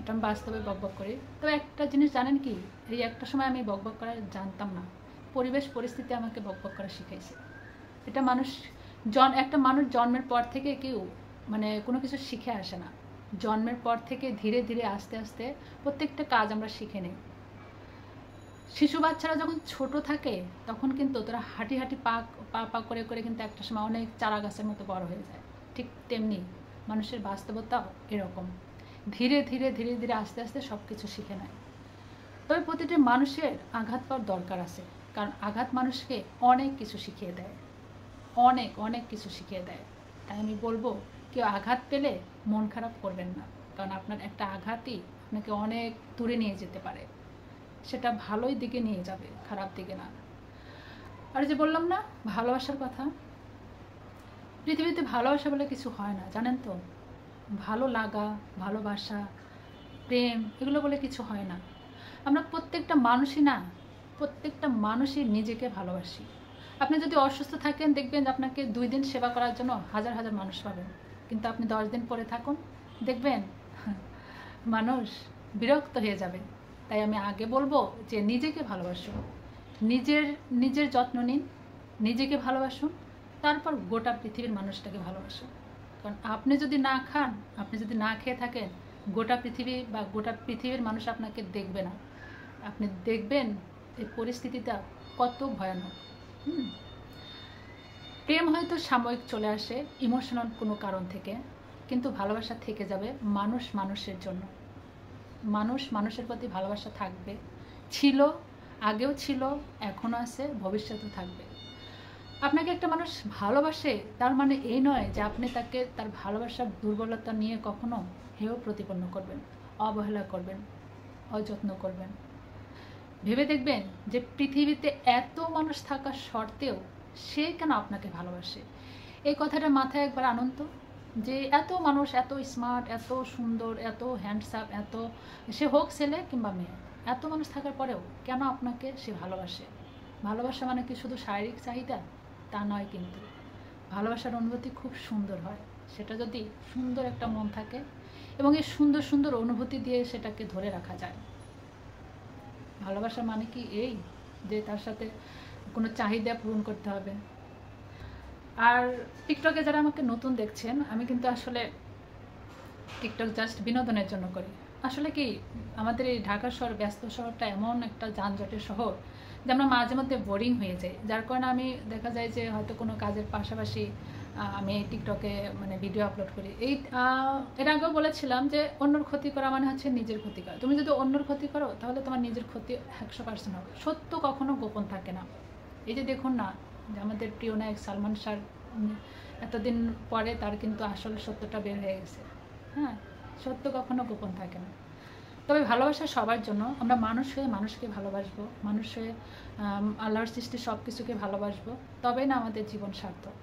এটা আমি বাস্তবে বকবক করি। তবে একটা জিনিস জানেন কি, এই একটা সময় আমি বকবক করা জানতাম না, পরিবেশ পরিস্থিতি আমাকে বকবক করা শিখাইছে। এটা একটা মানুষ জন্মের পর থেকে কেউ মানে কোনো কিছু শিখে আসে না। জন্মের পর থেকে ধীরে ধীরে আস্তে আস্তে প্রত্যেকটা কাজ আমরা শিখে নিই। শিশু বাচ্চারা যখন ছোট থাকে তখন কিন্তু তোরা হাঁটি হাঁটি পা পা পা করে করে কিন্তু একটা সময় অনেক চারা গাছের মতো বড় হয়ে যায়। ঠিক তেমনি মানুষের বাস্তবতাও এরকম, ধীরে ধীরে ধীরে ধীরে আস্তে আস্তে সব কিছু শিখে নেয়। তবে প্রতিটি মানুষের আঘাত পাওয়ার দরকার আছে, কারণ আঘাত মানুষকে অনেক কিছু শিখিয়ে দেয়, অনেক অনেক কিছু শিখিয়ে দেয়। তাই আমি বলবো, কেউ আঘাত পেলে মন খারাপ করবেন না, কারণ আপনার একটা আঘাতই আপনাকে অনেক দূরে নিয়ে যেতে পারে। সেটা ভালোই দিকে নিয়ে যাবে, খারাপ দিকে না। আর যে বললাম না ভালোবাসার কথা, পৃথিবীতে ভালোবাসা বলে কিছু হয় না, জানেন তো। ভালো লাগা, ভালোবাসা, প্রেম এগুলো বলে কিছু হয় না। আমরা প্রত্যেকটা মানুষই নিজেকে ভালোবাসি। আপনি যদি অসুস্থ থাকেন দেখবেন আপনাকে 2 দিন সেবা করার জন্য হাজার হাজার মানুষ পাবেন, কিন্তু আপনি 10 দিন পরে থাকুন, দেখবেন মানুষ বিরক্ত হয়ে যাবে। তাই আমি আগে বলবো যে নিজেকে ভালোবাসুন, নিজের যত্ন নিন, নিজেকে ভালোবাসুন, তারপর গোটা পৃথিবীর মানুষটাকে ভালোবাসুন। কারণ আপনি যদি না খান, আপনি যদি না খেয়ে থাকেন, গোটা পৃথিবীর মানুষ আপনাকে দেখবে না। আপনি দেখবেন এই পরিস্থিতিটা কত ভয়ানক। প্রেম হয়তো সাময়িক চলে আসে ইমোশনাল কোনো কারণ থেকে, কিন্তু ভালোবাসা থেকে যাবে মানুষের জন্য। মানুষের প্রতি ভালোবাসা থাকবে, ছিল, আগেও ছিল, এখনও আছে, ভবিষ্যতেও থাকবে। আপনাকে একটা মানুষ ভালোবাসে তার মানে এই নয় যে আপনি তাকে তার ভালোবাসার দুর্বলতা নিয়ে কখনো হেয় প্রতিপন্ন করবেন, অবহেলা করবেন, অযত্ন করবেন। ভেবে দেখবেন যে পৃথিবীতে এত মানুষ থাকা সত্ত্বেও সে কেন আপনাকে ভালোবাসে। এই কথাটা মাথায় একবার আনুন তো, যে এত মানুষ, এত স্মার্ট, এত সুন্দর, এত হ্যান্ডসাম, এত সে হোক ছেলে কিংবা মেয়ে, এত মানুষ থাকার পরেও কেন আপনাকে সে ভালোবাসে। ভালোবাসা মানে কি শুধু শারীরিক চাহিদা? তা নয়, কিন্তু ভালোবাসার অনুভূতি খুব সুন্দর হয়। সেটা যদি সুন্দর একটা মন থাকে এবং এই সুন্দর সুন্দর অনুভূতি দিয়ে সেটাকে ধরে রাখা যায়। ভালোবাসা মানে কি এই যে তার সাথে কোনো চাহিদা পূরণ করতে হবে। আর টিকটকে যারা আমাকে নতুন দেখছেন, আমি কিন্তু আসলে টিকটক জাস্ট বিনোদনের জন্য করি। আসলে কি, আমাদের এই ঢাকা শহর, ব্যস্ত শহরটা এমন একটা যানজটের শহর যে আমরা মাঝে মধ্যে বোরিং হয়ে যাই। যার কারণে আমি দেখা যায় যে হয়তো কোনো কাজের পাশাপাশি আমি টিকটকে মানে ভিডিও আপলোড করি। এর আগেও বলেছিলাম যে অন্যর ক্ষতি করা মানে হচ্ছে নিজের ক্ষতি করা। তুমি যদি অন্যর ক্ষতি করো তাহলে তোমার নিজের ক্ষতি 100% হবে। সত্য কখনো গোপন থাকে না। এই যে দেখুন না, যে আমাদের প্রিয় নায়ক সালমান শাহ এতদিন পরে তার কিন্তু আসল সত্যটা বের হয়ে গেছে। হ্যাঁ, সত্য কখনো গোপন থাকে না। তবে ভালোবাসা সবার জন্য। আমরা মানুষ হয়ে মানুষকে ভালোবাসবো, মানুষ হয়ে আল্লাহর সৃষ্টি সব কিছুকে ভালোবাসবো, তবেই না আমাদের জীবন সার্থক।